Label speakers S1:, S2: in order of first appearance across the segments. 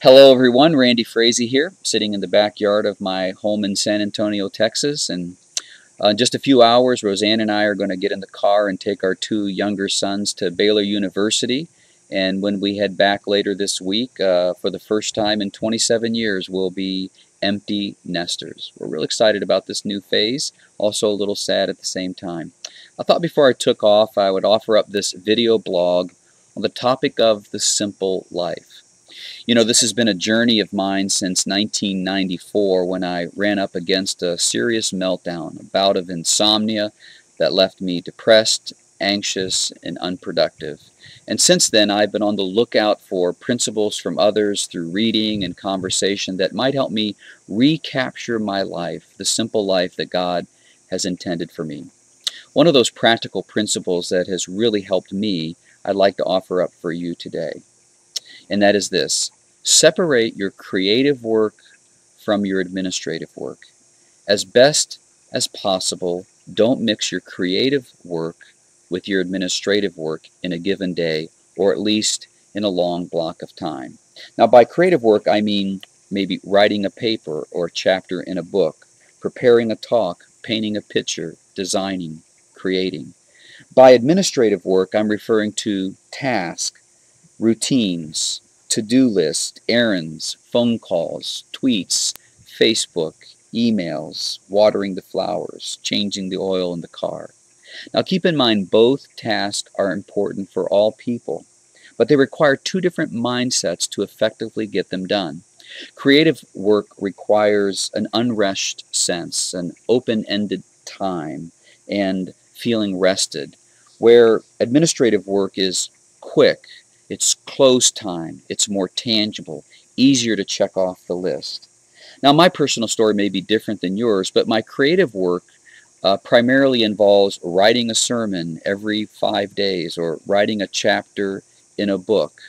S1: Hello everyone, Randy Frazee here, sitting in the backyard of my home in San Antonio, Texas. And in just a few hours, Roseanne and I are going to get in the car and take our two younger sons to Baylor University. And when we head back later this week, for the first time in 27 years, we'll be empty nesters. We're real excited about this new phase, also a little sad at the same time. I thought before I took off, I would offer up this video blog on the topic of the simple life. You know, this has been a journey of mine since 1994 when I ran up against a serious meltdown, a bout of insomnia that left me depressed, anxious, and unproductive. And since then, I've been on the lookout for principles from others through reading and conversation that might help me recapture my life, the simple life that God has intended for me. One of those practical principles that has really helped me, I'd like to offer up for you today. And that is this: separate your creative work from your administrative work. As best as possible, don't mix your creative work with your administrative work in a given day, or at least in a long block of time. Now, by creative work, I mean maybe writing a paper or a chapter in a book, preparing a talk, painting a picture, designing, creating. By administrative work, I'm referring to tasks, routines, to-do lists, errands, phone calls, tweets, Facebook, emails, watering the flowers, changing the oil in the car. Now keep in mind, both tasks are important for all people, but they require two different mindsets to effectively get them done. Creative work requires an unrushed sense, an open-ended time, and feeling rested, where administrative work is quick, it's close time, it's more tangible, easier to check off the list. Now, my personal story may be different than yours, but my creative work primarily involves writing a sermon every 5 days or writing a chapter in a book.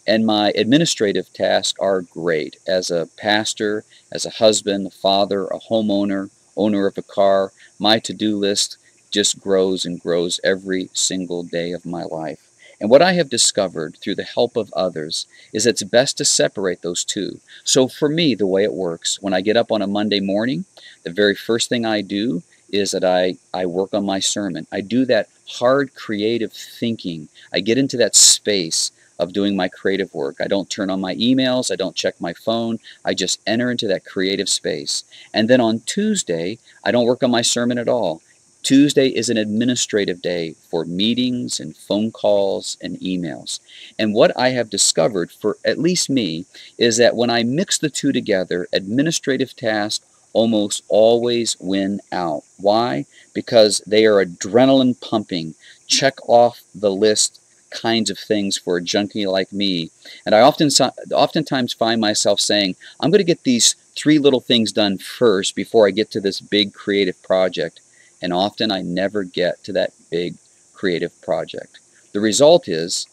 S1: And my administrative tasks are great. As a pastor, as a husband, a father, a homeowner, owner of a car, my to-do list just grows and grows every single day of my life. And what I have discovered through the help of others is it's best to separate those two. So for me, the way it works, when I get up on a Monday morning, the very first thing I do is that I work on my sermon. I do that hard creative thinking. I get into that space of doing my creative work. I don't turn on my emails. I don't check my phone. I just enter into that creative space. And then on Tuesday, I don't work on my sermon at all. Tuesday is an administrative day for meetings and phone calls and emails. And what I have discovered, for at least me, is that when I mix the two together, administrative tasks almost always win out. Why? Because they are adrenaline pumping, check off the list kinds of things for a junkie like me. And I oftentimes find myself saying, I'm going to get these 3 little things done first before I get to this big creative project. And often I never get to that big creative project. The result is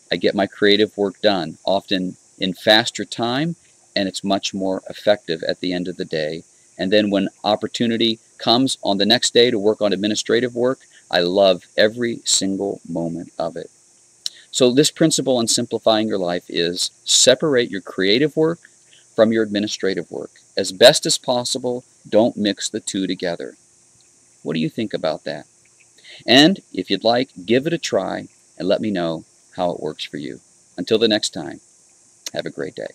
S1: I get my creative work done, often in faster time, and it's much more effective at the end of the day. And then when opportunity comes on the next day to work on administrative work, I love every single moment of it. So this principle in simplifying your life is separate your creative work from your administrative work. As best as possible, don't mix the two together. What do you think about that? And if you'd like, give it a try and let me know how it works for you. Until the next time, have a great day.